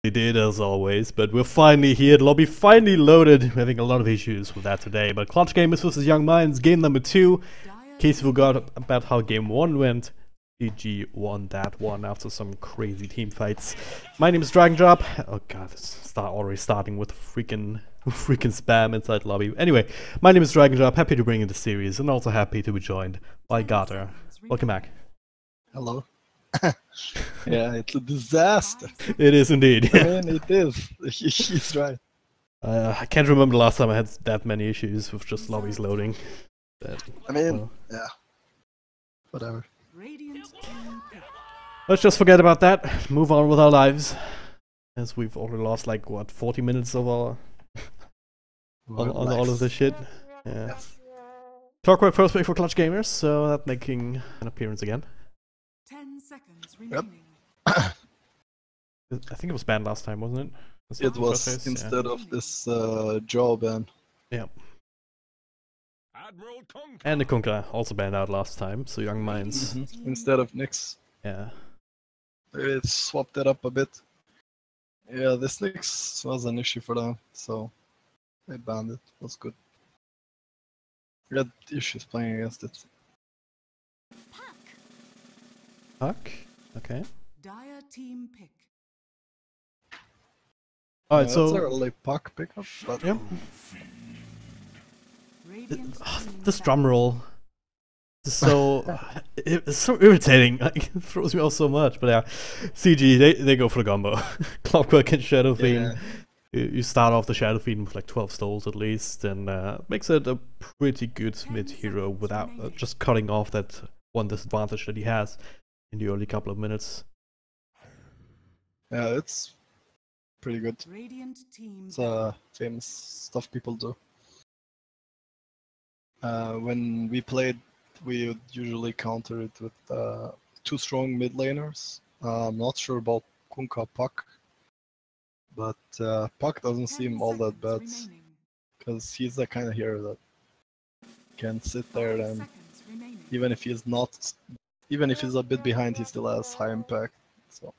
We did as always, but we're finally here. The lobby finally loaded. We're having a lot of issues with that today. But Clutch Gamers vs Young Minds, game number 2. In case you forgot about how game 1 went, GG won that one after some crazy team fights. My name is DragonDrop. Oh god, it's already starting with freaking spam inside the lobby. Anyway, my name is DragonDrop. Happy to bring in the series, and also happy to be joined by Garter. Welcome back. Hello. Yeah, it's a disaster. It is indeed. I mean, it is. He's right. I can't remember the last time I had that many issues with just lobbies loading. But, I mean, well. yeah. Whatever. Let's just forget about that. Move on with our lives. As we've already lost like, what, 40 minutes of our... on all of this shit. Yeah. Yes. Clockwork first pick for Clutch Gamers, so that's making an appearance again. 10 seconds remaining. I think it was banned last time, wasn't it? It was instead of this jaw ban. Yeah. And the Kunkka also banned out last time, so Young Minds. Instead of Nyx. Yeah. They swapped it up a bit. Yeah, this Nyx was an issue for them, so they banned it. It was good. We had issues playing against it. Puck? Okay. Dire team pick. Alright, That's so... a early puck pickup, but... Yep. This drum roll is so... it's so irritating. Like, it throws me off so much. But yeah, CG, they go for the combo. Clockwork and Shadow Fiend. Yeah. You start off the Shadow Fiend with like 12 stalls at least, and makes it a pretty good mid-hero without just cutting off that one disadvantage that he has in the early couple of minutes. Yeah, it's pretty good. It's famous stuff people do. When we played, we would usually counter it with 2 strong mid laners. I'm not sure about Kunkka Puck, but Puck doesn't seem all that bad, because he's the kind of hero that can sit there and even if he's a bit behind, he still has high impact. So.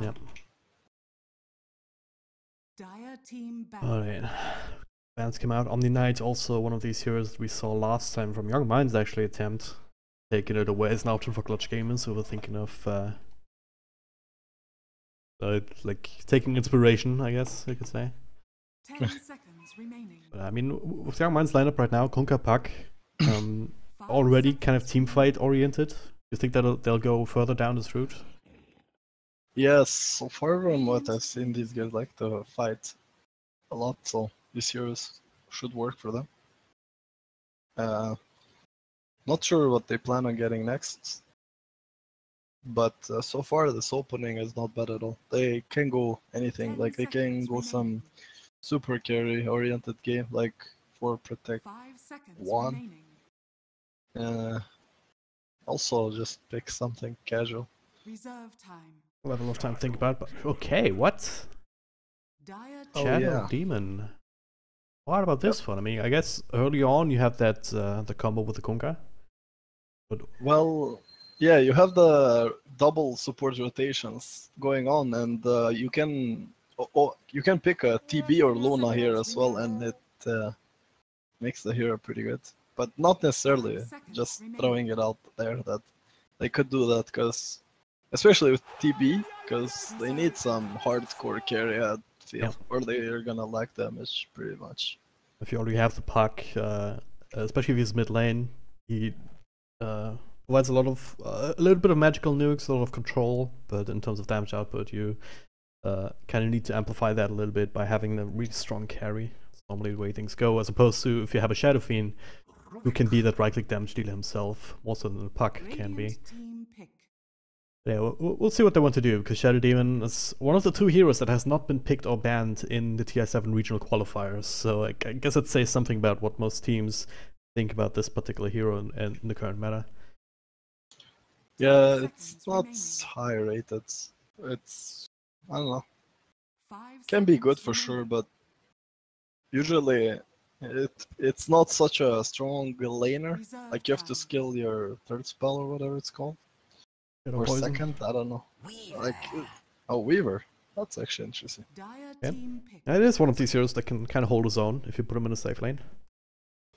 Yeah. Alright. Bans came out. Omni Knight, also one of these heroes that we saw last time from Young Minds actually attempt taking it away as an option for Clutch Gamers, so we're thinking of like taking inspiration, I guess you could say. 10 seconds remaining. But, I mean, with Young Minds lineup right now, Kunkka Puck, already kind of team fight oriented. You think that they'll go further down this route? Yes, so far from what I've seen, these guys like to fight a lot, so these heroes should work for them. Not sure what they plan on getting next, but so far this opening is not bad at all. They can go anything, like they can go some super carry oriented game, like for Protect 1. Also just pick something casual. Reserve time. We'll have a lot of time to think about it, but okay, what? Shadow Demon. What about this one? I mean, I guess early on you have that the combo with the Kunkka. But well, yeah, you have the double support rotations going on, and you can pick a TB or Luna here as well, and it makes the hero pretty good. But not necessarily just throwing it out there that they could do that, because especially with TB, because they need some hardcore carry at field, or they are gonna lack damage pretty much. If you already have the Puck, especially if he's mid lane, he provides a little bit of magical nukes, a lot of control, but in terms of damage output, you kind of need to amplify that a little bit by having a really strong carry. It's normally the way things go, as opposed to if you have a Shadow Fiend who can be that right-click damage dealer himself, more so than the Puck can be. Yeah, we'll see what they want to do, because Shadow Demon is one of the 2 heroes that has not been picked or banned in the TI7 regional qualifiers, so I guess it says something about what most teams think about this particular hero in the current meta. Yeah, it's not high rated. It's, I don't know, can be good for sure, but usually it's not such a strong laner. Like you have to skill your 3rd spell or whatever it's called. Or poison. 2nd, I don't know. Like, oh, Weaver. That's actually interesting. Dire Yeah. team pick. It is one of these heroes that can kind of hold his own if you put him in a safe lane.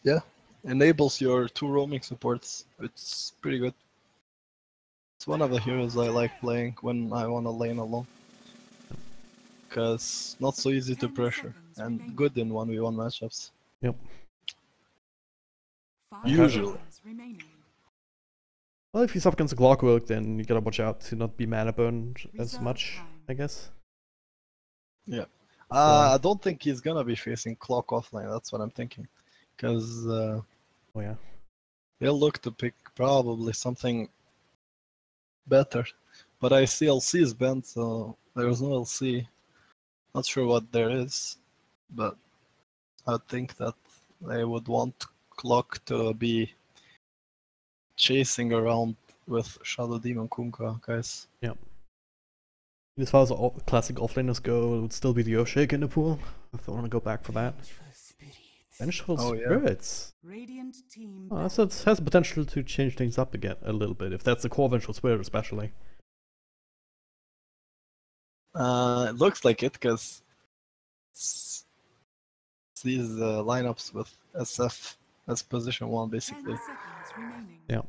Yeah, enables your 2 roaming supports. It's pretty good. It's one of the heroes I like playing when I want to lane alone. Because not so easy to 10 pressure seconds and remaining. good in 1v1 matchups. Yep. 5 Usually. seconds remaining. Well, if he's up against a Clockwork, then you gotta watch out to not be mana burned as Reserve much, time. I guess. Yeah. So- I don't think he's gonna be facing Clock offline, that's what I'm thinking. Because Oh yeah. he'll look to pick probably something better. But I see LC is banned, so there's no LC. Not sure what there is, but I think that they would want Clock to be chasing around with Shadow Demon Kunkka, guys. As far as classic offlaners go, it would still be the Earthshake in the pool, if I want to go back for that. Vengeful Oh, yeah. Spirits. Radiant team Oh, back. so it has potential to change things up again a little bit, if that's the core Vengeful Spirit especially. It looks like it, because these lineups with SF as position 1, 10 basically. seconds remaining. Yeah.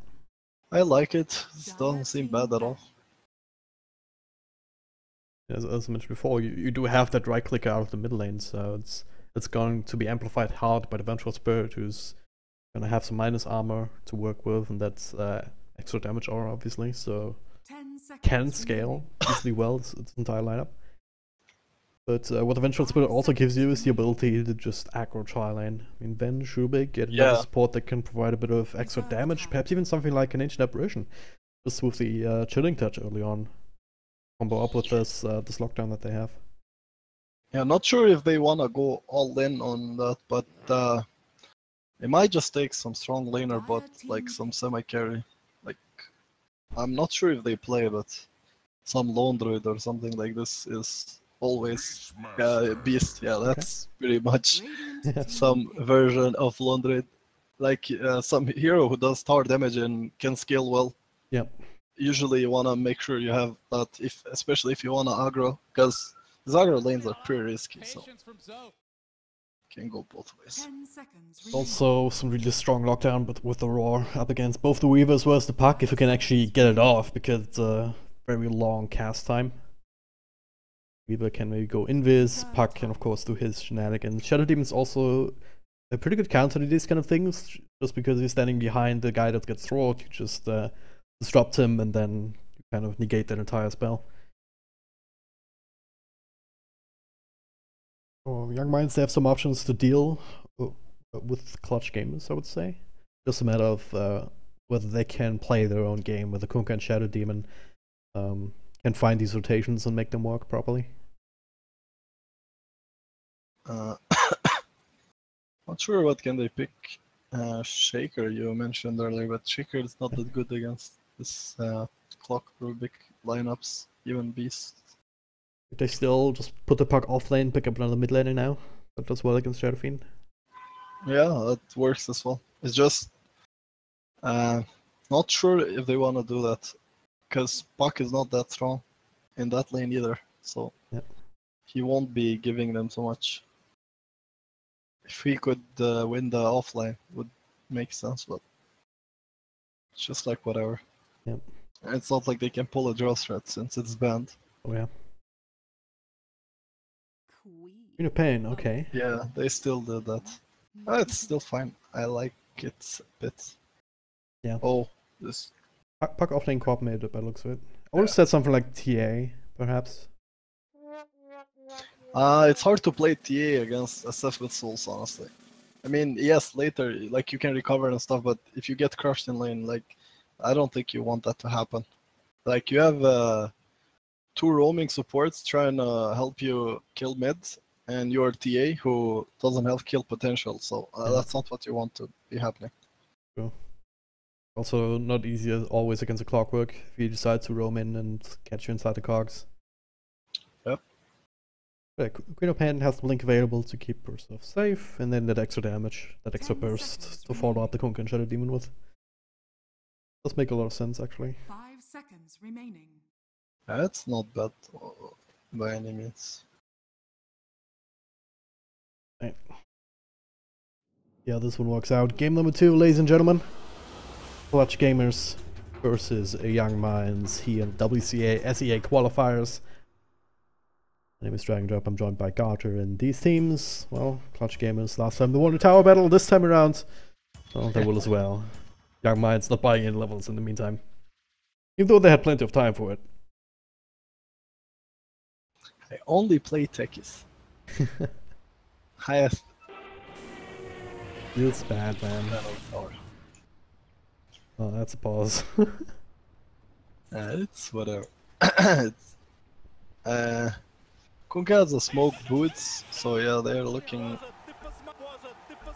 I like it. It Dire doesn't seem team bad at all. back. As I mentioned before, you do have that right clicker out of the mid lane, so it's going to be amplified hard by the Vengeful Spirit, who's gonna have some minus armor to work with, and that's extra damage aura, obviously, so 10 seconds can scale easily well its entire lineup. But what the Vengeful Spirit also gives you is the ability to just aggro tri-lane. I mean, Ven, Shubik, get another Yeah. support that can provide a bit of extra Reserve damage, time. perhaps even something like an Ancient Apparition, just with the Chilling Touch early on. Combo up with this lockdown that they have. Yeah, not sure if they want to go all in on that, but they might just take some strong laner bot, like some semi-carry. Like, I'm not sure if they play, but some lone druid or something like this is always beast. Yeah, that's pretty much Radiant Yeah. team some pick. version of lone druid. Like some hero who does tower damage and can scale well. Yep. Usually you want to make sure you have that, especially if you want to aggro, because these aggro lanes are pretty risky, so can go both ways. 10 seconds remaining. Also, some really strong lockdown, but with the Roar up against both the Weaver as well as the Puck, if you can actually get it off, because it's a very long cast time. Weaver can maybe go invis, Puck can of course do his shenanigans. Shadow Demon's also a pretty good counter to these kind of things, just because you're standing behind the guy that gets thrown, you just disrupt him and then you kind of negate that entire spell. For Young Minds, they have some options to deal with clutch games, I would say. Just a matter of whether they can play their own game, whether Kunkka and Shadow Demon can find these rotations and make them work properly. Not sure what can they pick. Shaker you mentioned earlier, but Shaker is not that good against this Clock Rubik lineups, even Beast. If they still just put the Puck off lane, pick up another mid laner now, that does well against Shadow Fiend. Yeah, that works as well. It's just not sure if they want to do that, because Puck is not that strong in that lane either, so he won't be giving them so much. If he could win the offline, would make sense, but it's just like whatever. Yep. And it's not like they can pull a draw threat since it's banned. Oh yeah. Queen. Queen of Pain, okay. Yeah, they still did that. It's still fine. I like it a bit. Yeah. Oh, this. Puck off lane co-op made it by the looks of it. I would have said something like TA, perhaps. It's hard to play TA against SF with souls, honestly. I mean, yes, later, like you can recover and stuff, but if you get crushed in lane, like, I don't think you want that to happen. Like, you have 2 roaming supports trying to help you kill mids, and your TA who doesn't have kill potential, so that's not what you want to be happening. Sure. Also, not easy as always against a Clockwork if you decide to roam in and catch you inside the cogs. Yep. Yeah, Queen of Pain has the blink available to keep herself safe, and then that extra damage, that extra 10 burst seconds to follow up the Kunkka and Shadow Demon with. Does make a lot of sense, actually. 5 seconds remaining. That's not bad. by any means. Right. Yeah, this one works out. Game number 2, ladies and gentlemen. Clutch Gamers versus Young Minds here in WCA SEA qualifiers. My name is Dragon Drop. I'm joined by Garter, and these teams, well, Clutch Gamers, last time they won the tower battle. This time around, well, they will as well. Young Minds not buying any levels in the meantime, even though they had plenty of time for it. I only play techies. Highest. Feels bad, man. Tower. Oh, that's a pause. It's whatever. It's, Kunk has a smoke boots, so yeah, they're looking.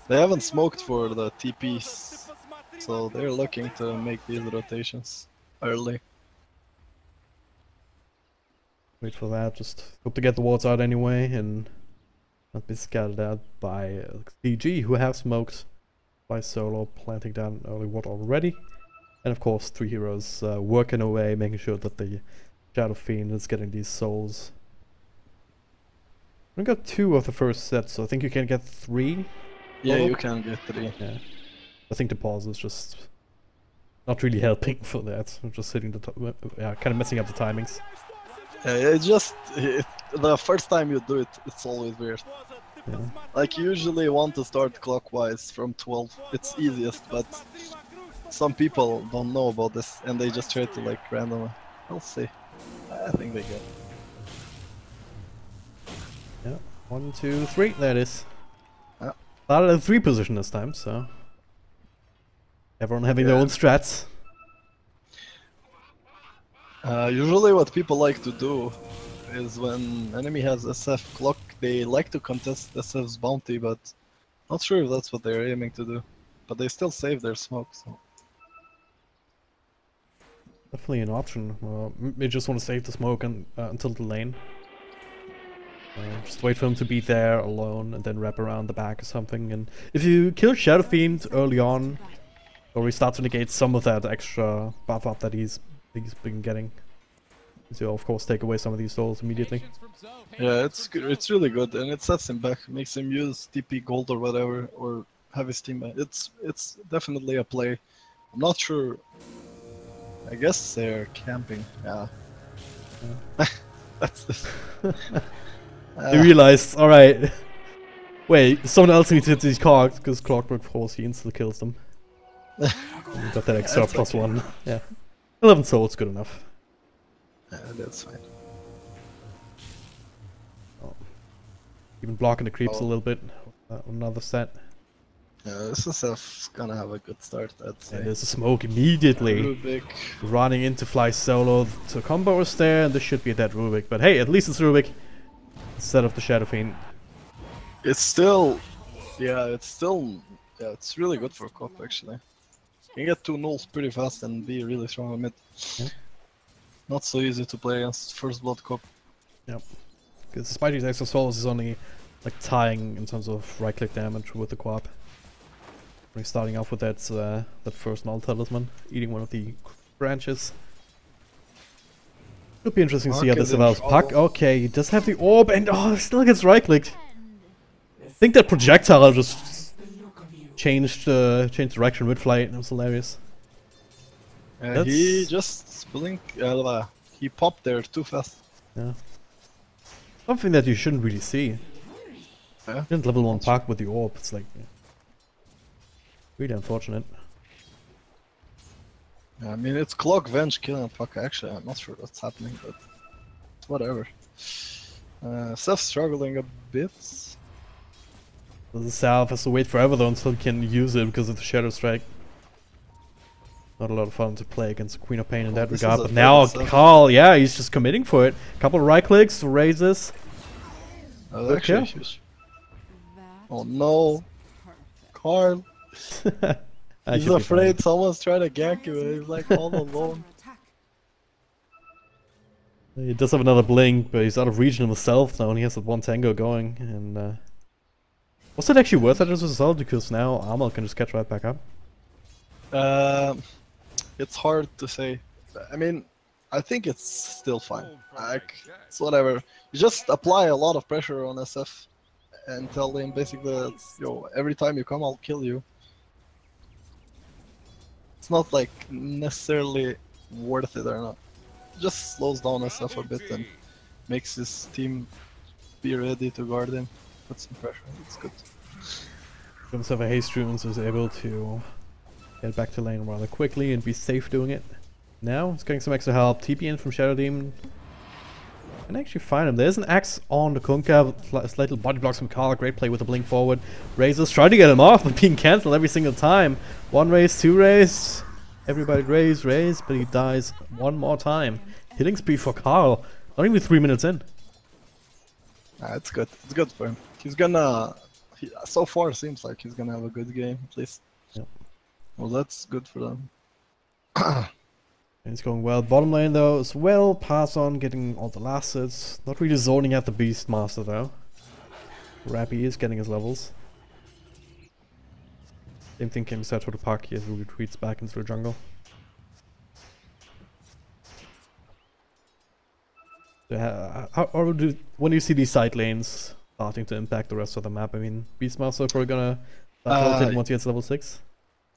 They haven't smoked for the TPs, so they're looking to make these rotations early. Wait for that. Just hope to get the wards out anyway and not be scattered out by CG, who have smoked by solo, planting down an early ward already. And of course, 3 heroes working away, making sure that the Shadow Fiend is getting these souls. We got 2 of the first set, so I think you can get 3. Yeah, total. you can get 3. Yeah, I think the pause is just not really helping for that. I'm just hitting the yeah, kind of messing up the timings. It's just the first time you do it, it's always weird. Yeah. Like you usually want to start clockwise from 12. It's easiest, but some people don't know about this and they just try to like randomly. We'll see. I think they get. Yeah, 1, 2, 3. There it is. Yeah. Started at 3 position this time, so everyone having their own strats. Usually what people like to do is when enemy has SF clock, they like to contest SF's bounty, but not sure if that's what they're aiming to do. But they still save their smoke, so. Definitely an option. We just want to save the smoke and, until the lane. Just wait for him to be there alone and then wrap around the back or something. And if you kill Shadow Fiend early on, or he starts to negate some of that extra buff up that he's been getting, so of course take away some of these souls immediately. Yeah, it's good. It's really good, and it sets him back, makes him use TP gold or whatever, or have his team. It's definitely a play. I'm not sure. I guess they're camping. Yeah. That's this. They realized, alright, wait, someone else needs to hit these cogs, because Clockwork Force, he instantly kills them. Got that extra plus okay. 1. Yeah. 11 souls, good enough. Yeah, that's fine. Oh. Even blocking the creeps a little bit. Another set. Yeah, this is gonna have a good start, I'd say. And there's a smoke immediately. Rubik. Running into Fly Solo. So combo is there, and this should be a dead Rubik. But hey, at least it's Rubik instead of the Shadow Fiend. It's still, yeah, it's really good for Cop actually. You can get 2 nulls pretty fast and be really strong on mid. Yeah. Not so easy to play against First Blood Cop. Yep. Because despite these extra souls, is only like tying in terms of right click damage with the co-op. We're starting off with that first null talisman, eating one of the branches. Could be interesting to see how this develops. Puck, okay, he does have the orb and still gets right clicked. I think that projectile just changed direction mid flight. It was hilarious. He just he popped there too fast. Yeah. Something that you shouldn't really see. Yeah. Didn't level 1 Puck with the orb. It's like really unfortunate. I mean, it's Clock Venge killing Puck. Actually, I'm not sure what's happening, but whatever. Seth's struggling a bit. The South has to wait forever though until he can use it because of the Shadow Strike. Not a lot of fun to play against Queen of Pain in that regard, but now Carl, yeah, he's just committing for it. Couple of right clicks, raises. Actually, oh no, Carl. He's afraid someone's trying to gank him and he's like all alone. He does have another blink, but he's out of region himself now and he has that 1 tango going. And was it actually worth it as a result? Because now Amal can just catch right back up. It's hard to say. I mean, I think it's still fine. Like, it's whatever. You just apply a lot of pressure on SF and tell him basically that, yo, every time you come, I'll kill you. It's not like necessarily worth it or not. It just slows down SF a bit and makes his team be ready to guard him. Put some pressure. It's good. Himself a haste runes is able to get back to lane rather quickly and be safe doing it. Now he's getting some extra help. TP in from Shadow Demon. Can actually find him. There's an axe on the Kunkka. Slight little body blocks from Karl. Great play with the blink forward. Razors trying to get him off, but being cancelled every single time. One raise, two raise. Everybody raise, but he dies one more time. Hitting speed for Karl. Not even 3 minutes in. It's good. It's good for him. He's gonna. So far, it seems like he's gonna have a good game at least. Yep. Well, that's good for them. And it's going well. Bottom lane though as well. Pass on getting all the last hits. Not really zoning at the Beastmaster though. Rappy is getting his levels. Same thing can be said for the puck. He retreats back into the jungle. When do you see these side lanes starting to impact the rest of the map? I mean, Beastmaster probably gonna start once he gets level 6.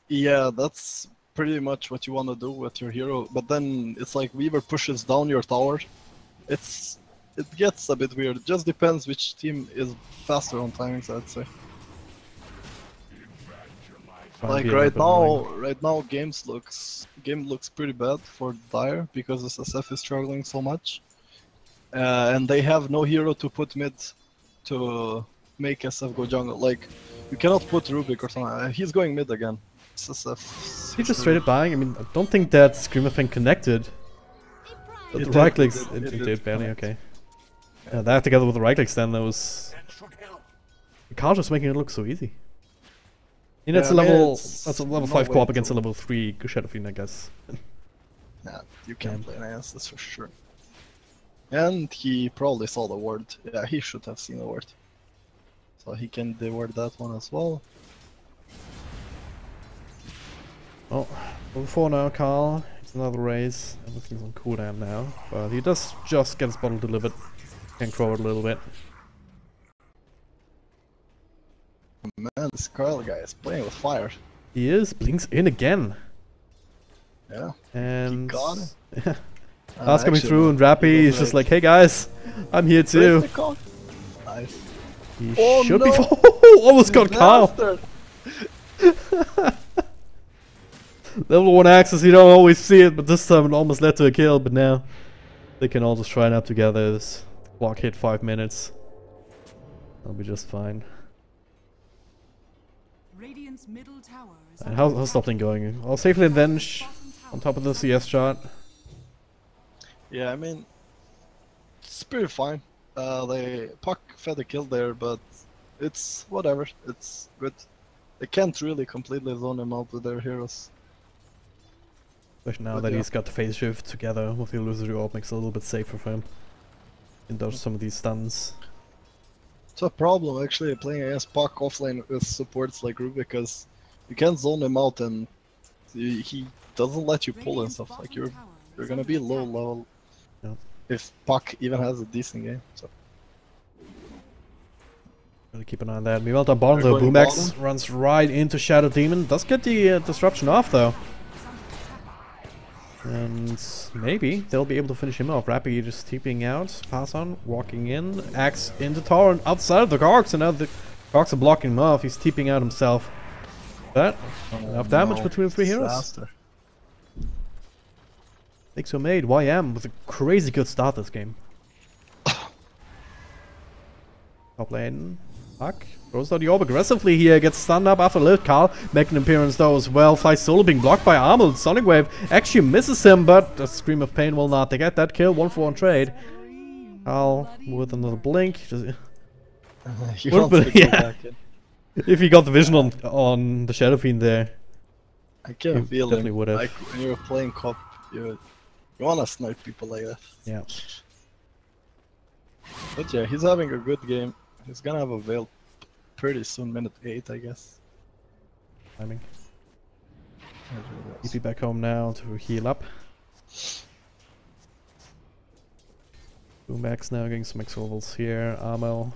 Yeah, that's pretty much what you want to do with your hero. But then it's like Weaver pushes down your tower. It gets a bit weird. It just depends which team is faster on timings, I'd say. Like right now, game looks pretty bad for Dire because SF is struggling so much, and they have no hero to put mid to make SF go jungle. Like, you cannot put Rubik or something. He's going mid again. SF. He just straight up buying. I mean, I don't think that Screamer thing connected. But the right clicks, it did barely. Okay. Yeah, that together with the right clicks, then that was. Karl just making it look so easy. You know, that's a level 5 co-op against a level 3 Shadow Fiend, I guess. Yeah, you can play an AS, that's for sure. And he probably saw the word. Yeah, he should have seen the word. So he can deward that one as well. Oh, level 4 now, Karl. It's another raise. Everything's on cooldown now. But he does just get his bottle delivered. Can crow it a little bit. Man, this Karl guy is playing with fire. He is. Blinks in again. Yeah. And he got it. Yeah. That's coming through, and Rappy is just like, hey guys, I'm here too. Nice. He should be. Almost got Karl. Level 1 axes, you don't always see it, but this time it almost led to a kill. But now they can all just try it up together. This clock hit 5 minutes. That'll be just fine. Radiant's middle tower is And how's top lane going? All safely avenged on top of the CS chart. Yeah, I mean, it's pretty fine. They Puck fed a kill there, but it's whatever. It's good. They can't really completely zone him out with their heroes. Especially now that he's got the phase shift together with the illusory orb, makes it a little bit safer for him. Can dodge some of these stuns. It's a problem actually playing against Puck offlane with supports like Rubik, because you can't zone him out and he doesn't let you pull and stuff. Like you're gonna be low level if Puck even has a decent game. So really keep an eye on that. Meanwhile, down bottom, the Boomax runs right into Shadow Demon. Does get the disruption off though. And maybe they'll be able to finish him off. Rappy just TPing out. Pass on, walking in. Axe into tower and outside of the Gargs. And now the Gargs are blocking him off. He's TPing out himself. But enough damage between the 3 heroes. Thanks so made. YM with a crazy good start this game. Top lane. Puck throws out the orb aggressively here, gets stunned up after lit. Karl making an appearance though as well. Flies solo, being blocked by Armel. Sonic Wave actually misses him, but a Scream of Pain will not. They get that kill, 1-for-1 trade. Karl with another blink. If he got the vision on the Shadow Fiend there, I can feel definitely would have. Like when you're playing cop, you wanna snipe people like that. Yeah. But yeah, he's having a good game. He's gonna have a Veil pretty soon, minute 8, I guess. Timing. EP back home now to heal up. Boommax now getting some max levels here. Ammo.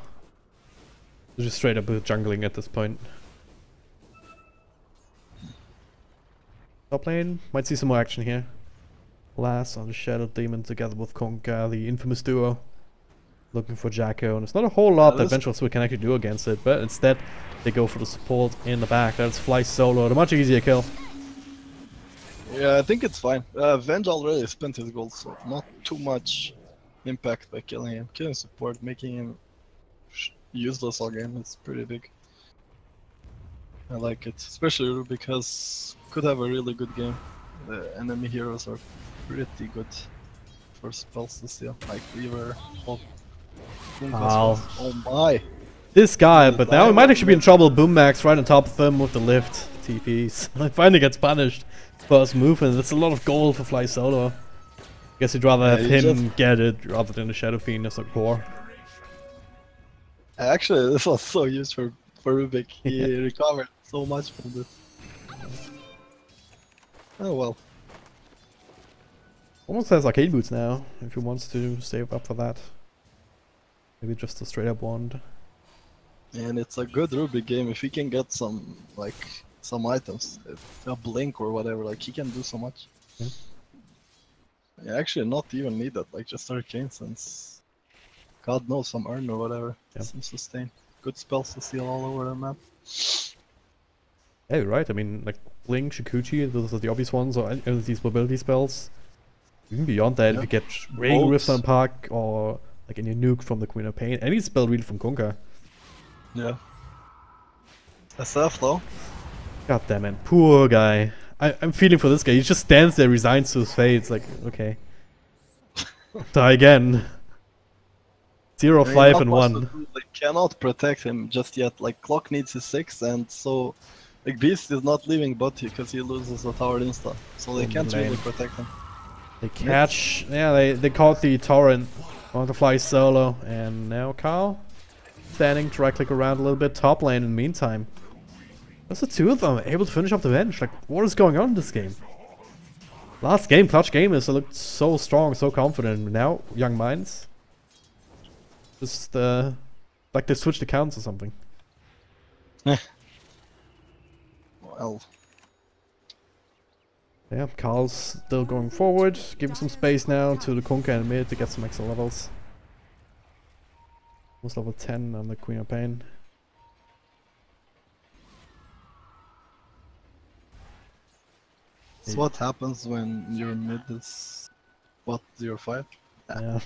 Just straight up jungling at this point. Top lane, might see some more action here. Last on the Shadow Demon together with Kunkka, the infamous duo. Looking for Jacko, and it's not a whole lot that Vengeful Sword can actually do against it, but instead they go for the support in the back. That's Fly Solo, the much easier kill. Yeah, I think it's fine. Venge already spent his gold, so not too much impact by killing him. Killing support, making him useless all game, it's pretty big. I like it, especially because could have a really good game. The enemy heroes are pretty good for spells to steal, like Weaver, Hulk. Wow. Oh my! This guy, but now he might actually be in trouble. Boommax right on top of him with the lift TPs. He finally gets punished for his movement. That's a lot of gold for Fly Solo. Guess he'd rather have him get it rather than the Shadow Fiend as a core. Actually, this was so used for Rubik. He recovered so much from this. Oh well. Almost has arcade boots now, if he wants to save up for that. Maybe just a straight up wand. And it's a good Rubik game if he can get some items, a blink or whatever. Like he can do so much. Yeah. Yeah, actually, not even need that. Like just arcane sense. God knows, some earn or whatever. Yeah. Some sustain. Good spells to steal all over the map. Yeah, you're right. I mean, like Blink, Shikuchi, those are the obvious ones, or any of these mobility spells. Even beyond that, if you get Ring, Rift on Park, or like any nuke from the Queen of Pain, any spell really from Kunkka. Yeah. SF though. God damn it, poor guy. I'm feeling for this guy. He just stands there, resigns to his fate. It's like, okay, die again. 0, 5, and 1. They cannot protect him just yet. Like Clock needs his 6, and so like Beast is not leaving bot because he loses a tower insta, so they can't really protect him. They catch, yeah, they caught the torrent on the Fly Solo, and now Carl standing to right click around a little bit top lane in the meantime. That's the two of them able to finish off the bench. Like, what is going on in this game? Last game, Clutch Gamers looked so strong, so confident. Now, Young Minds just like they switched accounts or something. Well. Yeah, Carl's still going forward, giving some space now to the Kunkka and mid to get some extra levels. Almost level 10 on the Queen of Pain. So what happens when your mid is what, 0-5? Yeah.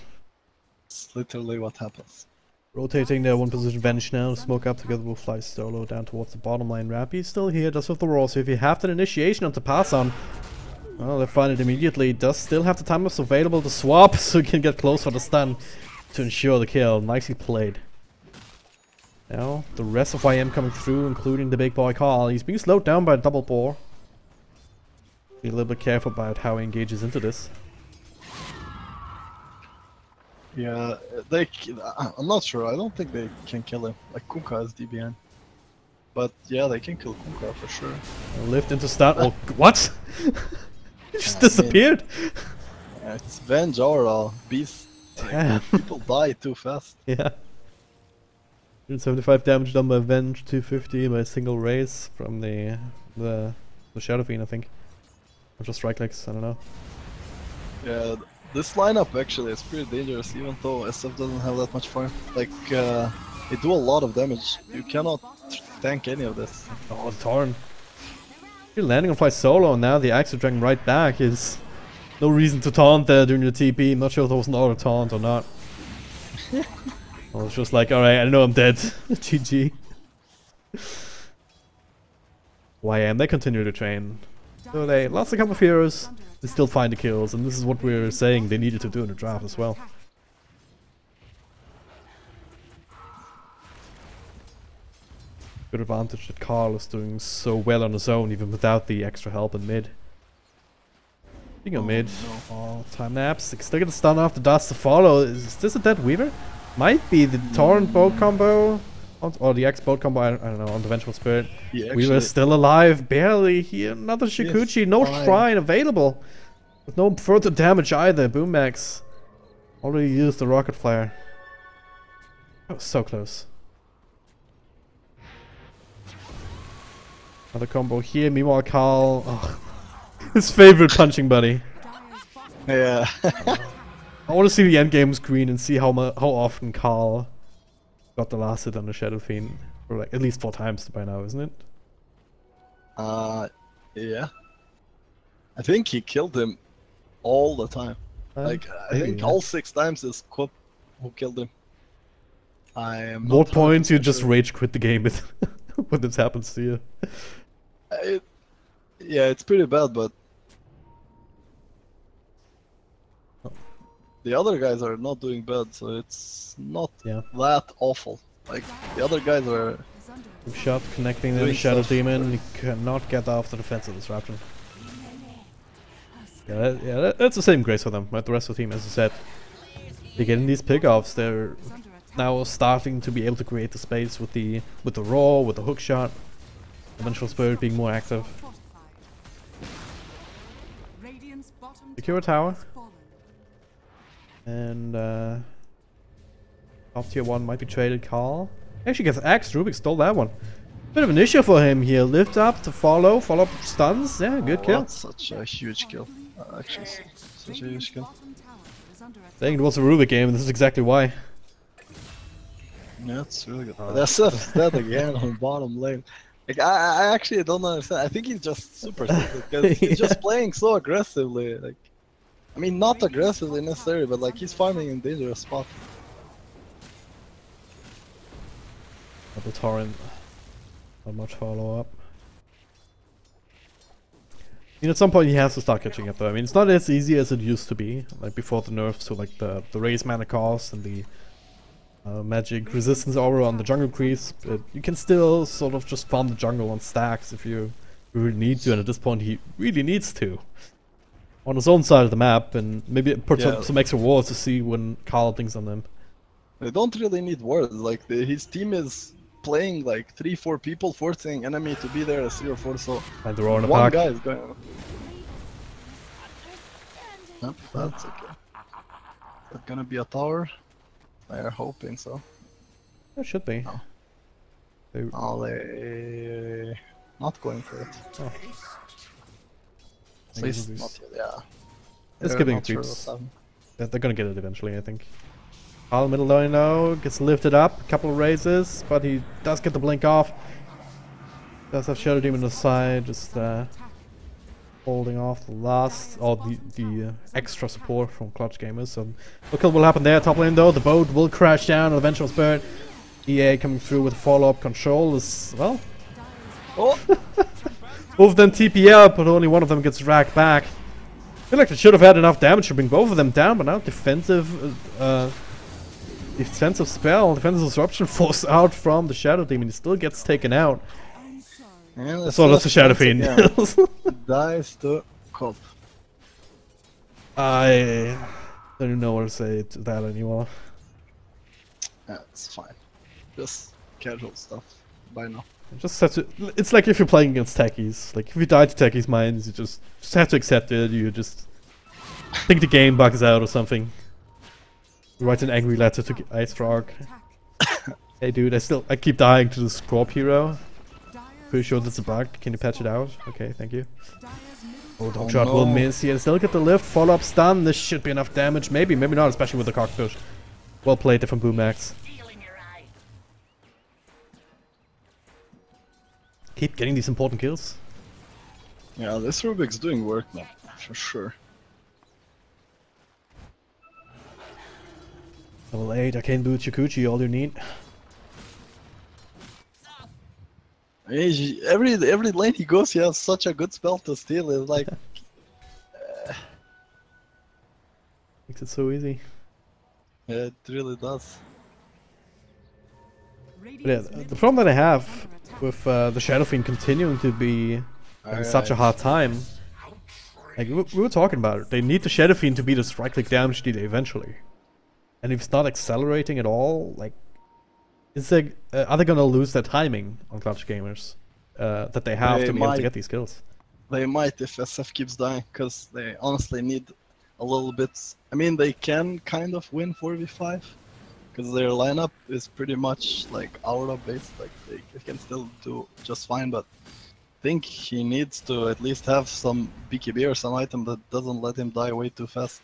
It's literally what happens. Rotating their one position Venge now, smoke up together with Fly Solo down towards the bottom lane. Rappy's still here, does with the roar, so if you have that initiation onto pass on, well, they find it immediately. Does still have the timers available to swap, so he can get close for the stun to ensure the kill. Nicely played. Now, the rest of YM coming through, including the big boy Carl. He's being slowed down by a double bore. Be a little bit careful about how he engages into this. Yeah, I'm not sure. I don't think they can kill him. Like Kunkka is DBN. But yeah, they can kill Kunkka for sure. Lift into stun. Oh, what? He just disappeared. Yeah, it's Venge or Beast. Damn. People die too fast. Yeah. 175 damage done by Venge, 250 by a single raise from the Shadow Fiend, I think. Or just right clicks, I don't know. Yeah, this lineup actually is pretty dangerous, even though SF doesn't have that much farm. Like, they do a lot of damage. You cannot tank any of this. Oh, the Torn. You're landing on Fly Solo, and now the Axe of Dragon right back is no reason to taunt there during the TP. I'm not sure if there was an auto taunt or not. I was just like, alright, I know I'm dead. GG. YM, they continue to train. So they lost a couple of heroes, they still find the kills, and this is what we were saying they needed to do in the draft as well. Good advantage that Carl is doing so well on his own, even without the extra help in mid. Speaking of mid, time naps, still get a stun off, the dust to follow. Is this a dead Weaver? Might be the Torrent boat combo, or the X boat combo, I don't know, on the Vengeful Spirit. Weaver's still alive, barely here. Another Shikuchi, no shrine available. With no further damage either, Boommax. Already used the rocket flare. That was so close. Another combo here. Meanwhile, Carl, his favorite punching buddy. Yeah. I want to see the endgame screen and see how often Carl got the last hit on the Shadow Fiend. For like at least 4 times by now, isn't it? Yeah. I think he killed him all the time. Like, I think all 6 times is Quip who killed him. I am What point you 100% just sure. rage quit the game with when this happens to you? Yeah, it's pretty bad, but the other guys are not doing bad, so it's not that awful. Like, the other guys are... Good shot connecting the Shadow Demon. He cannot get off the defensive disruption. Yeah, that's the same grace for them, right? The rest of the team, as I said, they're getting these pickoffs. They're now starting to be able to create the space with the raw, with the hook shot. Eventual Spirit being more active. Secure tower. And top tier 1 might be traded. Carl actually gets axed. Rubik stole that one. Bit of an issue for him here. Lift up to follow up stuns. Yeah, good kill. That's such a huge kill. Actually, such a huge kill. Saying it was a Rubik game, and this is exactly why. Yeah, it's really good. That's that again on bottom lane. Like, I actually don't understand. I think he's just super stupid because he's just playing so aggressively. Like, I mean, not aggressively necessarily, but like he's farming in dangerous spots. The torrent. Not much follow up. You know, at some point he has to start catching up though. I mean, it's not as easy as it used to be, like before the nerfs to like the raise mana cost and the magic resistance aura on the jungle creeps. But you can still sort of just farm the jungle on stacks if you really need to, and at this point he really needs to. On his own side of the map, and maybe put some extra walls to see when Carl thinks on them. They don't really need wards. Like, his team is playing like 3-4 people, forcing enemy to be there as 3 or 4, so and they're all in a one pack. guy is going. Nope, that's okay. Is that gonna be a tower? They're hoping so. It should be. No. They... They're not going for it. Oh. At least not yet, yeah. It's They're giving not sure creeps. what's happening. They're gonna get it eventually, I think. Carl middle lane now gets lifted up, a couple of raises, but he does get the blink off. Does have Shadow Demon on the side, just holding off the last, or the extra support from Clutch Gamers. So look what will happen there. Top lane though, the boat will crash down. Eventual Spirit. EA coming through with follow-up control is, well, Oh! both of them TP out, but only one of them gets dragged back. I feel like they should have had enough damage to bring both of them down, but now defensive spell, defensive disruption forced out from the Shadow Demon. He still gets taken out. Yeah, So lots of Shadow Fiend. Dies to Cop. I don't even know what to say to that anymore. That's fine. Just casual stuff by now. Just have to. It's like if you're playing against techies. Like if you die to techies' minds, you just have to accept it. You just think the game bugs out or something. You write an angry letter to Ice Frog. Hey dude, I keep dying to the Scorp hero. Pretty sure that's a bug. Can you patch it out? Okay, thank you. Oh, the shot will miss here. Still get the lift. Follow up stun. This should be enough damage. Maybe, maybe not, especially with the cockfish. Well played there from Boomax. Keep getting these important kills. Yeah, this Rubik's doing work now, for sure. Level 8, Arcane Boot, Chikuchi, all you need. Every lane he goes, he has such a good spell to steal. It's like Makes it so easy. yeah, it really does. But yeah, the problem that I have with the Shadow Fiend continuing to be having such a hard time, like we were talking about it, they need the Shadow Fiend to be the strike click damage dealer eventually. And if it's not accelerating at all, like, is there, are they gonna lose their timing on Clutch Gamers that they have to be able to get these kills? They might if SF keeps dying, because they honestly need a little bit. I mean, they can kind of win 4v5 because their lineup is pretty much like aura based. Like they can still do just fine, but I think he needs to at least have some BKB or some item that doesn't let him die way too fast.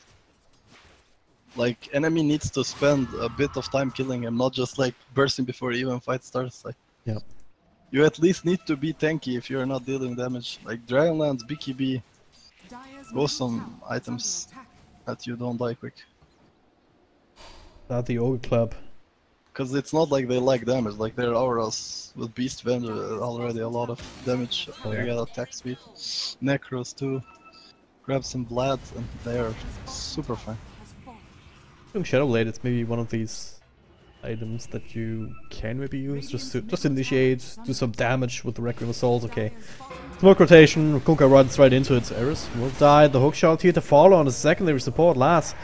Like enemy needs to spend a bit of time killing him, not just like bursting before even fight starts. Like Yep. you at least need to be tanky if you're not dealing damage. Like Dragonlance, BKB, go some items that you don't die quick. That the old club. Because it's not like they lack damage, like their auras with Beast Venger already a lot of damage. Oh, yeah. They got attack speed. Necros too. Grab some Vlad and they're super fine. I think Shadow Blade is maybe one of these items that you can maybe use just to initiate, do some damage with the Requiem Assault. Okay. Smoke rotation, Kunkka runs right into it. Eris will die. The hook shot here to follow on a secondary support last.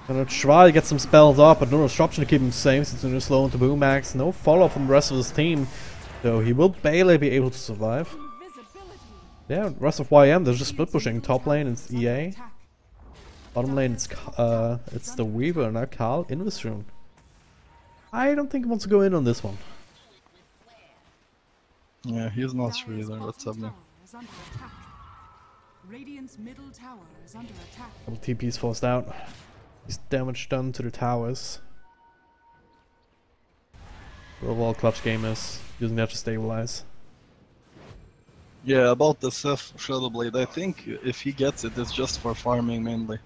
Gonna try to get some spells up, but no disruption to keep him safe since he's slow into boom max. No follow up from the rest of his team, so he will barely be able to survive. Yeah, rest of YM, they're just split pushing. Top lane it's EA. Bottom lane it's the Weaver and now Karl in this room. I don't think he wants to go in on this one. Yeah, he's not sure either what's happening. Radiant's middle tower is under attack. Double TP's forced out. He's damage done to the towers. Overall clutch game is using that to stabilize. Yeah, about the Seth Shadowblade, I think if he gets it, it's just for farming mainly.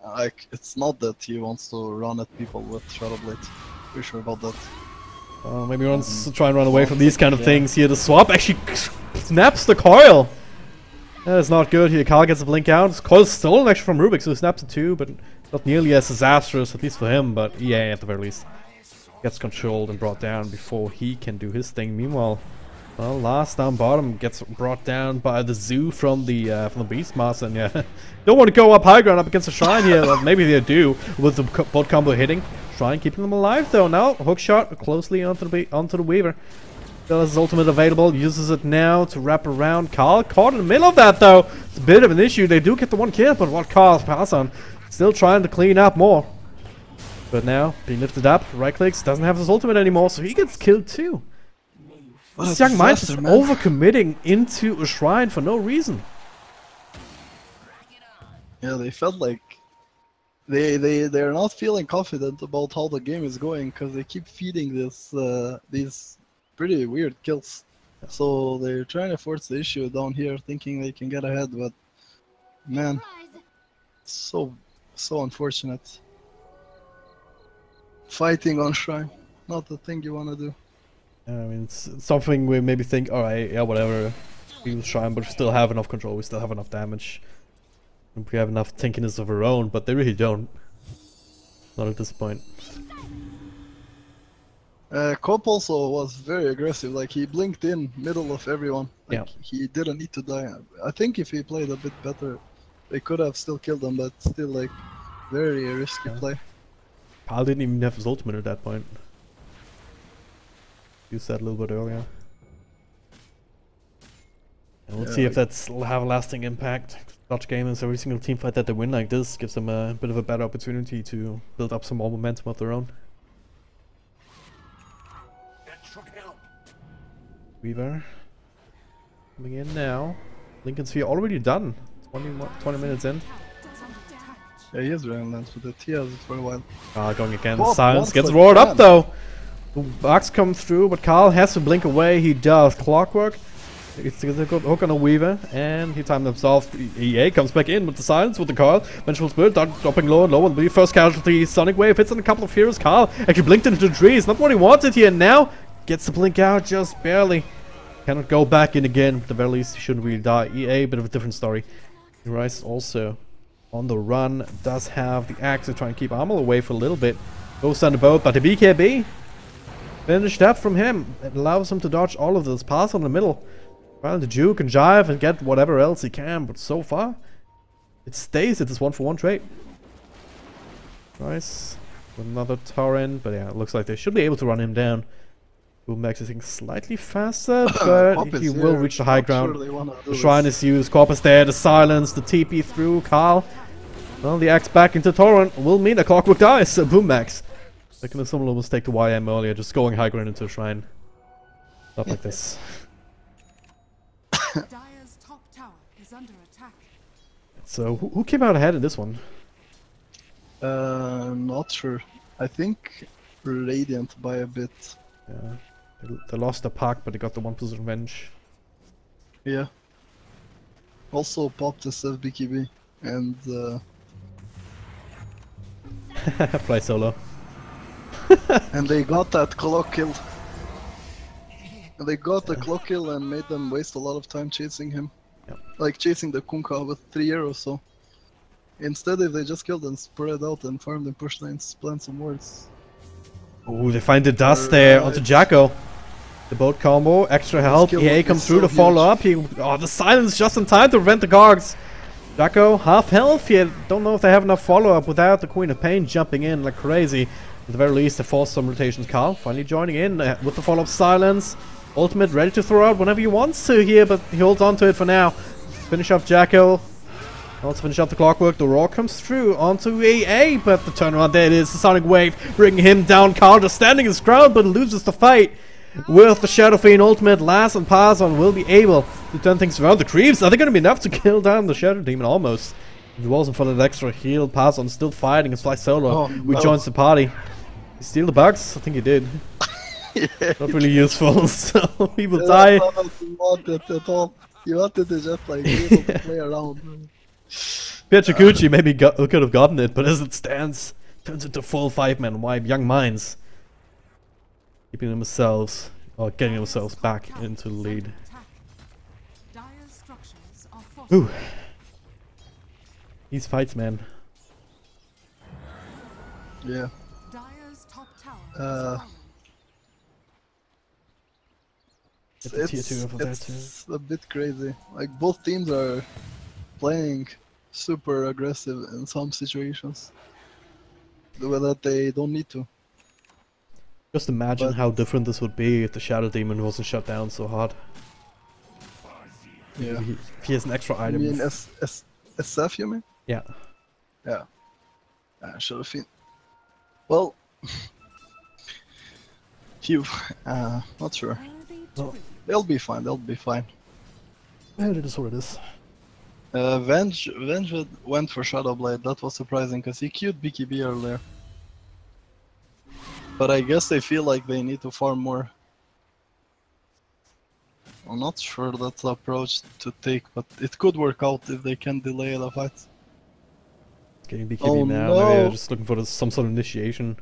Like, it's not that he wants to run at people with Shadowblade. Pretty sure about that. Maybe he wants to try and run away from these kind of things here. The swap actually snaps the coil. That is not good here. Karl gets a blink out. His coil's stolen actually from Rubik, so he snaps it too, but not nearly as disastrous, at least for him. But EA at the very least gets controlled and brought down before he can do his thing. Meanwhile, well, last down bottom gets brought down by the zoo from the Beastmaster. And yeah, don't want to go up high ground up against the Shrine here. Well, maybe they do with the bot combo hitting. Shrine keeping them alive though. Now hook shot closely onto the Weaver. Still has his ultimate available, uses it now to wrap around. Karl caught in the middle of that though. It's a bit of an issue. They do get the one kill, but what Karl's pass on. Still trying to clean up more. But now, being lifted up, right clicks, doesn't have his ultimate anymore, so he gets killed too. This young mind is overcommitting into a Shrine for no reason. Yeah, they felt like they're not feeling confident about how the game is going because they keep feeding these pretty weird kills. So they're trying to force the issue down here, thinking they can get ahead, but man, so unfortunate. Fighting on Shrine, not the thing you want to do. I mean, it's something we maybe think, alright, yeah, whatever. We will Shrine, but we still have enough control, we still have enough damage. And we have enough tankiness of our own, but they really don't. Not at this point. Cope also was very aggressive, like he blinked in middle of everyone. Like yeah. He didn't need to die. I think if he played a bit better, they could have still killed him, but still like very risky play. Karl didn't even have his ultimate at that point. Used that a little bit earlier. And we'll see if that's have a lasting impact. Clutch gamers, every single team fight that they win like this gives them a bit of a better opportunity to build up some more momentum of their own. Weaver coming in now. Lincoln Sphere already done. 20 minutes in. Yeah, he is Dragonlance with it. He has it for a while. Going again. Silence gets roared up though. The bugs come through, but Karl has to blink away. He does. Clockwork. It's a good hook on a Weaver, and he timed himself. EA comes back in with the silence with the Karl. Vengeful Spirit dropping low and low, and the first casualty. Sonic Wave hits on a couple of heroes. Karl actually blinked into the trees. Not what he wanted here. Now gets to blink out just barely. Cannot go back in again. At the very least, he shouldn't really die. EA, bit of a different story. Rise also on the run. Does have the axe to try and keep Armor away for a little bit. Goes on the boat, but the BKB finished up from him. It allows him to dodge all of this. Pass on the middle. Trying to juke and jive and get whatever else he can, but so far it stays at this 1-for-1 trade. Nice. Another torrent, but yeah, it looks like they should be able to run him down. Boommax is slightly faster, but he will reach the high ground. The Shrine is used, Corp is there, the silence, the TP through. Karl Well, the axe back into Torrent will mean a Clockwork dies. So Boommax. I can assume a mistake to YM earlier, just going high ground into a shrine. Not like this. Dire's top tower is under attack. So who came out ahead in this one? Not sure. I think Radiant by a bit. Yeah. They lost the pack, but they got the 1+ revenge. Yeah. Also popped this FBKB and Play solo. and they got that clock kill. And they got the clock kill and made them waste a lot of time chasing him. Yep. Like chasing the Kunkka with 3 arrows, so. Instead, if they just killed and spread out and farmed and pushed lanes, plant some wards. Ooh, they find the dust there onto Jacko. The boat combo, extra help. EA comes through to follow up. Oh, the silence just in time to prevent the Gargs. Jacko, half health. You don't know if they have enough follow-up without the Queen of Pain jumping in like crazy. At the very least, they force some rotations. Carl finally joining in with the follow-up silence. Ultimate ready to throw out whenever he wants to here, but he holds on to it for now. Finish off Jacko. Also finish up the Clockwork. The Roar comes through onto EA, but the turnaround there it is. The Sonic Wave bringing him down. Carl just standing his ground, but loses the fight. With the Shadow Fiend ultimate, Last and Parzon will be able to turn things around. The creeps, are they going to be enough to kill down the Shadow Demon? Almost. If he wasn't for that extra heal, Parzon still fighting and Fly Solo. Who joins the party. He steal the bugs? I think he did. Yeah, Not really useful, so he will die. You wanted at all. You wanted to just like be able to play around. Piachakuchi maybe could have gotten it, but as it stands, turns into full 5-man wipe. Young Minds keeping themselves, or getting themselves back into the lead. Dire's structures are Ooh. These fights, man. Yeah. Dire's top tower is falling. Get the tier 2 over there too. It's a bit crazy. Like both teams are playing super aggressive in some situations that they don't need to. Just imagine how different this would be if the Shadow Demon wasn't shut down so hard. Yeah. If he has an extra item. You mean SF, you mean? Yeah. Yeah. Should have been. Well, not sure. Well, They'll be fine. They'll be fine. well, it is what it is. Venge went for Shadow Blade. That was surprising because he queued BKB earlier. But I guess they feel like they need to farm more. I'm not sure that's the approach to take, but it could work out if they can delay the fight. Getting BKB Oh, now. no. Maybe they're just looking for some sort of initiation.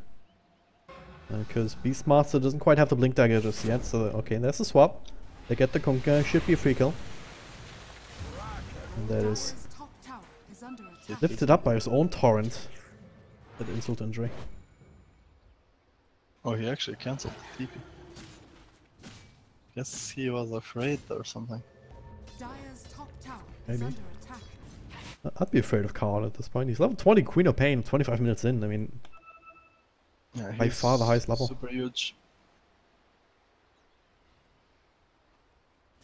Because Beastmaster doesn't quite have the Blink Dagger just yet, so okay, there's a swap. They get the Kunkka, should be a free kill. And that is Dire's top tower is under attack. lifted up by his own Torrent. That insult injury. Oh, he actually cancelled the TP. Guess he was afraid or something. Dire's top tower is Maybe. under attack. I'd be afraid of Carl at this point. He's level 20 Queen of Pain, 25 minutes in. I mean, Yeah, by he's far the highest level. super huge.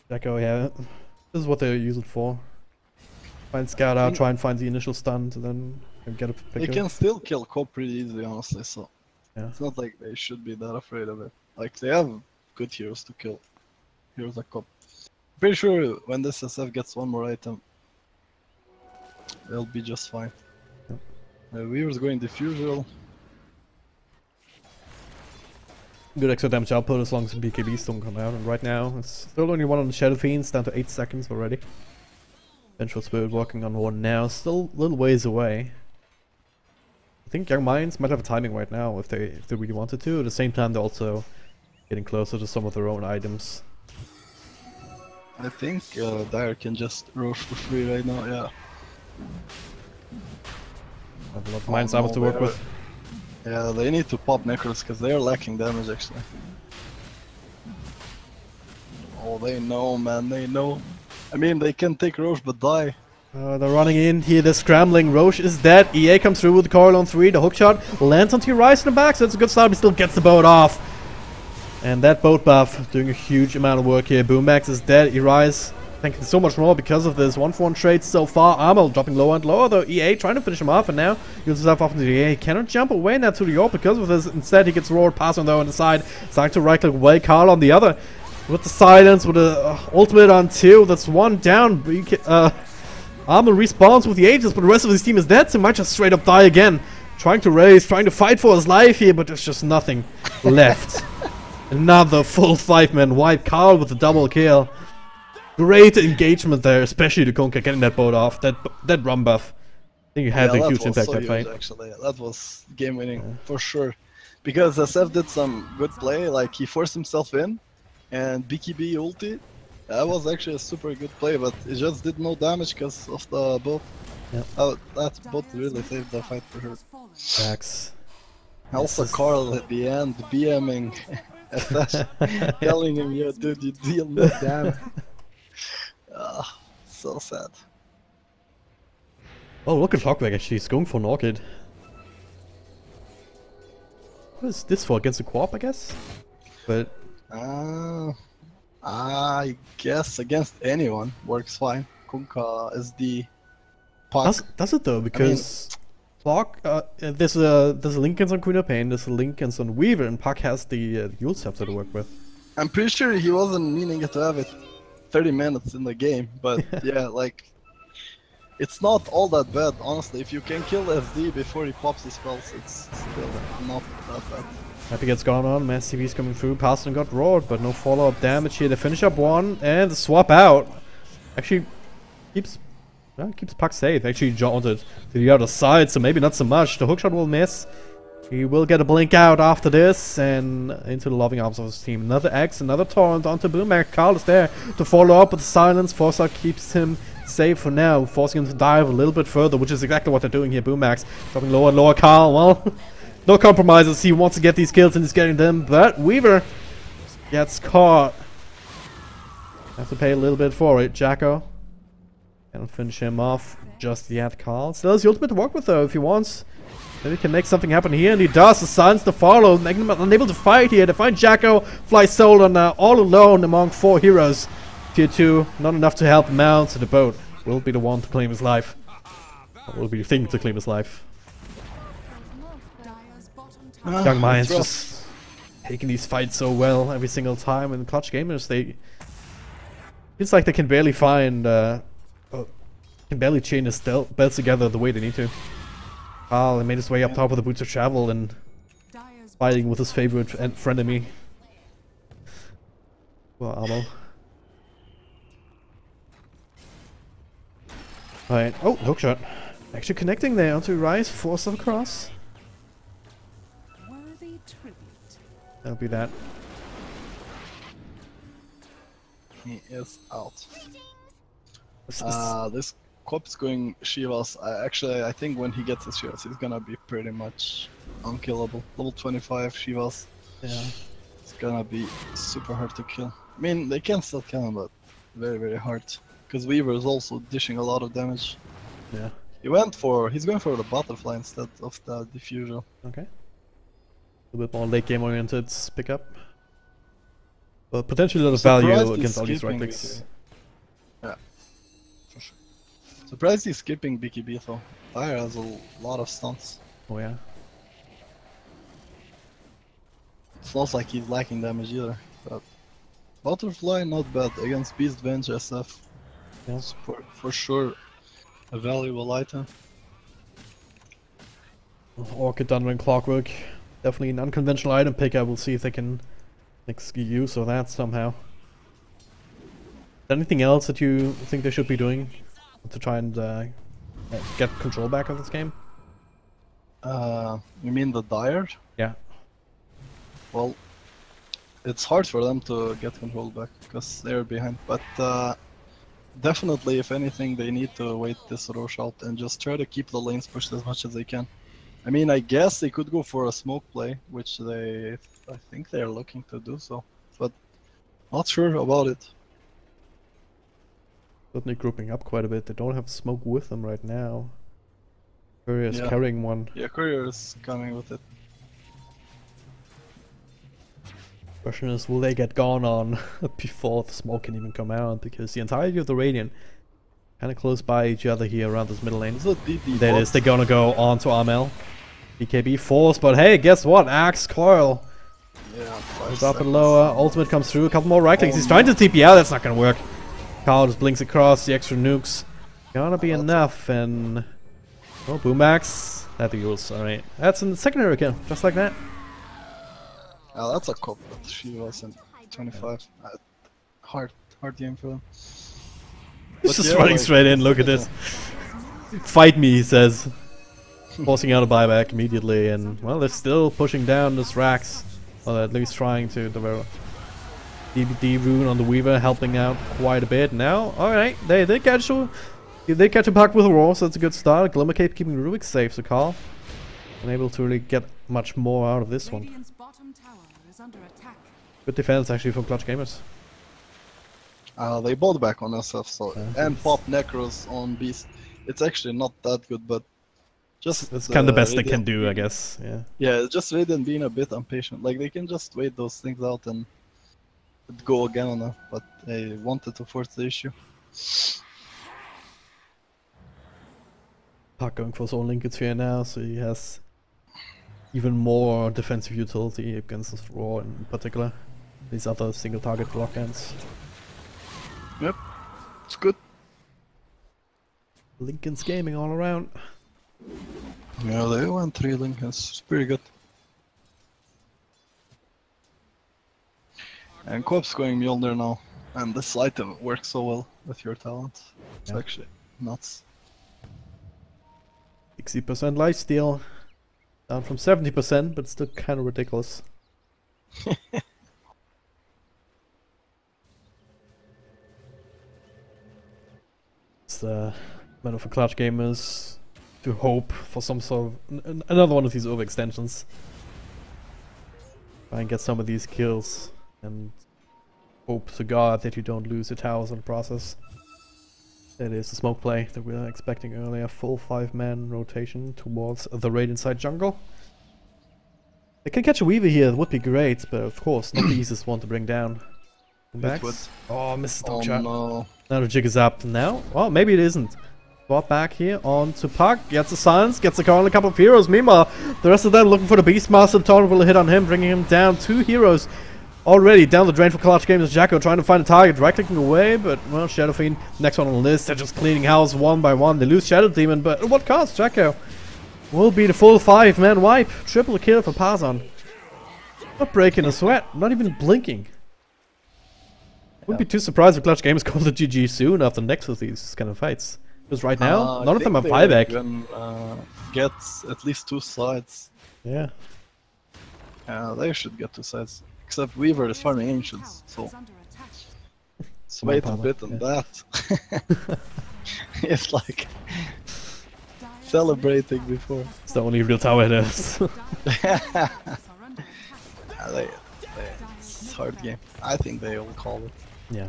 Jacko, yeah. This is what they use it for. Find Scout out, try and find the initial stun, and then get a They pick. can still kill Cop pretty easily, honestly, so Yeah. it's not like they should be that afraid of it. Like, they have good heroes to kill. Heroes like Cop. Pretty sure when this SF gets one more item, they'll be just fine. Yep. Weaver's going diffusal. Good extra damage output as long as the BKBs don't come out. And right now, it's still only one on the Shadow Fiends, down to 8 seconds already. Vengeful Spirit working on one now, still a little ways away. I think Young Minds might have a timing right now if they really wanted to. At the same time, they're also getting closer to some of their own items. I think Dire can just rush for free right now, yeah. Have a lot of Minds out to work with. Yeah, they need to pop Necros because they are lacking damage actually. Oh, they know, man, they know. I mean, they can take Roche but die. They're running in here, they're scrambling. Roche is dead. EA comes through with the Coral on 3. The hookshot lands onto Rise in the back, so it's a good start. He still gets the boat off. And that boat buff doing a huge amount of work here. Boommax is dead. Rise thinking so much more because of this 1-for-1 trade so far. Armel dropping lower and lower, though EA trying to finish him off, and now he uses himself off into the EA. He cannot jump away now to the AWP because of this. Instead, he gets roared past him though on the side. Starting to right click away. Carl on the other. With the silence, with the ultimate on 2. That's 1 down. Armel respawns with the Aegis, but the rest of his team is dead, so he might just straight up die again. Trying to raise, trying to fight for his life here, but there's just nothing left. Another full 5-man wipe. Carl with the double kill. Great engagement there, especially the Kunkka getting that boat off. That run buff. I think it had a huge impact that fight. Actually, that was game winning for sure. Because SF did some good play, like he forced himself in, and BKB ulti. That was actually a super good play, but it just did no damage because of the boat. Yep. That boat really saved the fight for her. Max. Also, Carl at the end BMing SF, telling him, "Yo, dude, you deal no damage." So sad. Oh, look at Clockwork actually. He's going for an Orchid. What is this for? Against the Co-op, I guess? But I guess against anyone works fine. Kunkka is the puck. Does it though? Because Clock, there's a Lincolns on Queen of Pain, there's a Lincolns on Weaver, and Puck has the Yule Scepter to work with. I'm pretty sure he wasn't meaning to have it 30 minutes in the game, but yeah, like, it's not all that bad, honestly. If you can kill SD before he pops his spells, it's still not that bad. Happy gets gone on, Mass TV's coming through, Parson got roared, but no follow-up damage here. They finish up 1, and the swap out actually keeps Puck safe. Actually jaunted to the other side, so maybe not so much. The hookshot will miss. He will get a blink out after this, and into the loving arms of his team. Another X, another Torrent onto Boomac. Carl is there to follow up with the silence. Forza keeps him safe for now, forcing him to dive a little bit further, which is exactly what they're doing here. Boomax dropping lower and lower. Carl, well, no compromises. He wants to get these kills and he's getting them, but Weaver gets caught. Have to pay a little bit for it. Jacko can't finish him off just yet. Carl still has the ultimate to work with though if he wants. Then he can make something happen here, and he does. The silence to follow, making him unable to fight here. To find Jacko, fly solo now, all alone among 4 heroes. Tier 2, not enough to help him out, so the boat will be the one to claim his life. Or will be the thing to claim his life. Young Minds just taking these fights so well every single time, and Clutch Gamers, it's like they can barely find, can barely chain his belts together the way they need to. Carl made his way up top with the Boots of Travel and fighting with his favorite frenemy. Well, Armo. Alright, oh, hookshot. Actually connecting there onto Rise, force of across. Worthy tribute. That'll be that. He is out. This Cop's going Shivas. Actually, I think when he gets his Shivas, he's gonna be pretty much unkillable. Level 25 Shivas. Yeah. It's gonna be super hard to kill. I mean, they can still kill him, but very, very hard. Because Weaver is also dishing a lot of damage. Yeah. He's going for the butterfly instead of the diffuser. Okay. A little bit more late game oriented pickup. But potentially a lot of value against all these right clicks. Yeah. For sure. Surprised he's skipping BKB though. Fire has a lot of stunts. Oh yeah. It's not like he's lacking damage either. But butterfly not bad against Beast Venge SF. Yes. For sure a valuable item. Orchid, Thunder and Clockwork. Definitely an unconventional item pickup. We'll see if they can make use of that somehow. Anything else that you think they should be doing to try and get control back of this game? You mean the Dire? Yeah. Well, it's hard for them to get control back because they're behind, but definitely, if anything, they need to wait this rush out and just try to keep the lanes pushed as much as they can. I mean, I guess they could go for a smoke play, which I think they're looking to do so, but not sure about it. Certainly grouping up quite a bit. They don't have smoke with them right now. Courier is carrying one. Yeah, Courier is coming with it. Question is, will they get gone on before the smoke can even come out? Because the entirety of the Radiant kind of close by each other here around this middle lane. That is, they're gonna go on to Armel. BKB force, but hey, guess what? Axe Coil. Yeah, Goes up and lower. Ultimate comes through. A couple more right clicks. He's trying to TP out. That's not gonna work. Carl just blinks across. The extra nukes gonna be enough. And oh, boom axe. That deals. All right. That's in the secondary kill, just like that. That's a cop, but she was in 25. Hard game for them. He's just running straight in. Look at this. Fight me, he says. Forcing out a buyback immediately, and well, they're still pushing down this Rax. Or at least trying to develop. DBD rune on the Weaver helping out quite a bit now. Alright, they catch a puck with a roar, so that's a good start. Glimmercape keeping Rubik safe, so Carl unable to really get much more out of this one. Radiant's bottom tower is under attack. Good defense actually from Clutch Gamers. They bought back on SF, so and pop Necros on Beast. It's actually not that good, but just it's kind of the best they can do, I guess. Yeah. Yeah, it's just Radiant being a bit impatient. Like they can just wait those things out and go again on them, but they wanted to force the issue. Puck going for his own Lincoln Sphere now, so he has even more defensive utility against this Roar in particular. These other single target block ends. Yep, it's good. Lincoln's gaming all around. Yeah, they went 3 Lincolns. It's pretty good. And Co-op's going Mjolnir now, and this item works so well with your talent. It's actually nuts. 60% lifesteal, down from 70%, but still kind of ridiculous. It's the matter for Clutch Gamers to hope for some sort of another one of these overextensions. Try and get some of these kills and hope to God that you don't lose the towers in the process. That is the smoke play that we were expecting earlier. Full 5-man rotation towards the Radiant side jungle. They can catch a Weaver here, that would be great, but of course not the easiest one to bring down. Back. Oh, misses the shot. No. Now the jig is up. Now, well, maybe it isn't. Swap back here on to Puck. Gets the silence, gets the call on a couple of heroes. Meanwhile, the rest of them looking for the Beastmaster. The Torrent will hit on him, bringing him down. 2 heroes already down the drain for Clutch Gamers. Jacko trying to find a target, right clicking away, but well, Shadow Fiend, next one on the list. They're just cleaning house one by one. They lose Shadow Demon, but at what cost? Jacko will be the full 5-man wipe. Triple kill for Pazon. Not breaking a sweat, not even blinking. Wouldn't be too surprised if Clutch Gamers call the GG soon after next of these kind of fights. Because right now, none of them have buyback. Get at least 2 sides. Yeah. They should get 2 sides. Except Weaver is farming Ancients, so let's wait a bit on that. It's like celebrating before. It's the only real tower it is. It's a hard game. I think they all call it. Yeah.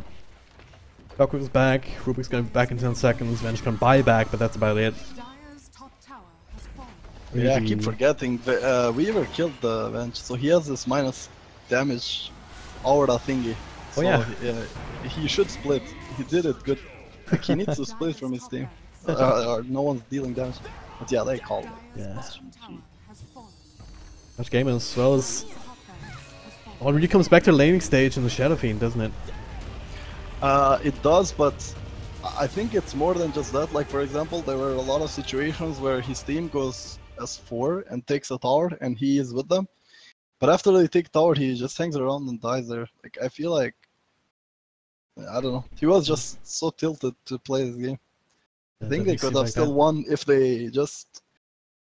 Clockwork's back, Rubik's gonna be back in 10 seconds, Venge can buy back, but that's about it. Dyer's top tower has fallen. Yeah, I keep forgetting. Weaver killed the Venge, so he has this minus damage aura thingy. So, yeah. He should split. He did it good. Like, he needs to split from his team. Or no one's dealing damage. But yeah, they called it. Yeah. Clutch Gamers as well as already comes back to the laning stage in the Shadow Fiend, doesn't it? It does, but I think it's more than just that. Like, for example, there were a lot of situations where his team goes as 4 and takes a tower, and he is with them. But after they take tower, he just hangs around and dies there. Like, I feel like, I don't know. He was just so tilted to play this game. I think they could have still won if they just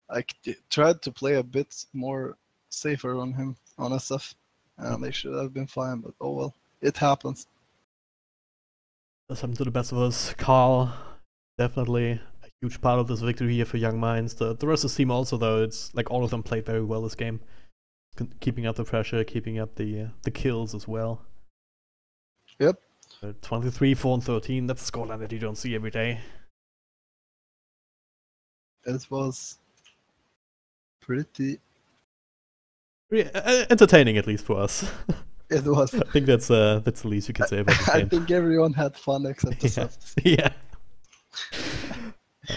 like tried to play a bit more safer on him on SF. And they should have been fine, but oh well, it happens. That's happened to the best of us. Carl, definitely a huge part of this victory here for Young Minds. The rest of the team also, though, it's like all of them played very well this game. Keeping up the pressure, keeping up the kills as well. Yep. 23, 4, and 13, that's a scoreline that you don't see every day. It was pretty entertaining, at least for us. It was. I think that's the least you can say about the I game. think everyone had fun except the Yeah. subs. Yeah.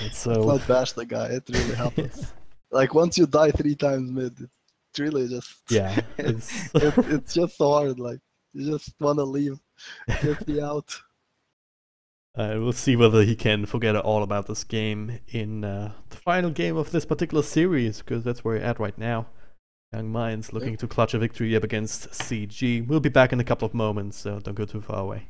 Let's So not bash the guy. It really happens. Like once you die 3 times mid, it really just yeah, it's just so hard. Like you just want to leave, get me out. we'll see whether he can forget all about this game in the final game of this particular series, because that's where we're at right now. Young Minds looking to clutch a victory up against CG. We'll be back in a couple of moments, so don't go too far away.